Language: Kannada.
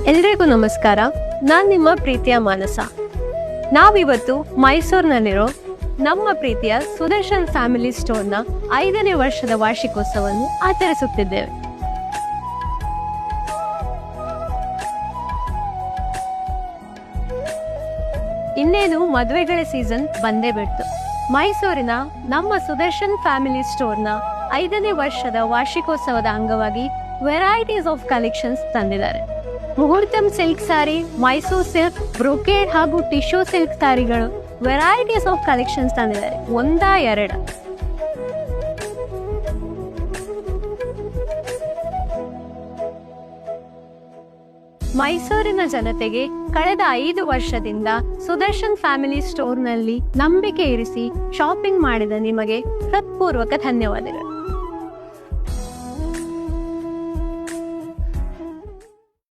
ಎಲ್ರಿಗೂ ನಮಸ್ಕಾರ. ನಾನು ನಿಮ್ಮ ಪ್ರೀತಿಯ ಮಾನಸ. ನಾವಿವತ್ತು ಮೈಸೂರಿನಲ್ಲಿರೋ ನಮ್ಮ ಪ್ರೀತಿಯ ಸುದರ್ಶನ್ ಫ್ಯಾಮಿಲಿ ಸ್ಟೋರ್ನ 5ನೇ ವರ್ಷದ ವಾರ್ಷಿಕೋತ್ಸವವನ್ನು ಆಚರಿಸುತ್ತಿದ್ದೇವೆ. ಇನ್ನೇನು ಮದುವೆಗಳ ಸೀಸನ್ ಬಂದೇ ಬಿಡ್ತು. ಮೈಸೂರಿನ ನಮ್ಮ ಸುದರ್ಶನ್ ಫ್ಯಾಮಿಲಿ ಸ್ಟೋರ್ನ 5ನೇ ವರ್ಷದ ವಾರ್ಷಿಕೋತ್ಸವದ ಅಂಗವಾಗಿ ವೆರೈಟೀಸ್ ಆಫ್ ಕಲೆಕ್ಷನ್ಸ್ ತಂದಿದ್ದಾರೆ. Muhurtham silk sari, Mysore silk, brocade ಹಾಗೂ ಟಿಶ್ಯೂ ಸಿಲ್ಕ್ ಸ್ಯಾರಿಗಳು ವೆರೈಟೀಸ್ ಆಫ್ ಕಲೆಕ್ಷನ್ಸ್ ತಂದಿದ್ದಾರೆ. ಒಂದಾ ಎರಡ. ಮೈಸೂರಿನ ಜನತೆಗೆ ಕಳೆದ 5 ವರ್ಷದಿಂದ ಸುದರ್ಶನ್ ಫ್ಯಾಮಿಲಿ ಸ್ಟೋರ್ನಲ್ಲಿ ನಂಬಿಕೆ ಇರಿಸಿ ಶಾಪಿಂಗ್ ಮಾಡಿದ ನಿಮಗೆ ಹೃತ್ಪೂರ್ವಕ ಧನ್ಯವಾದಗಳು.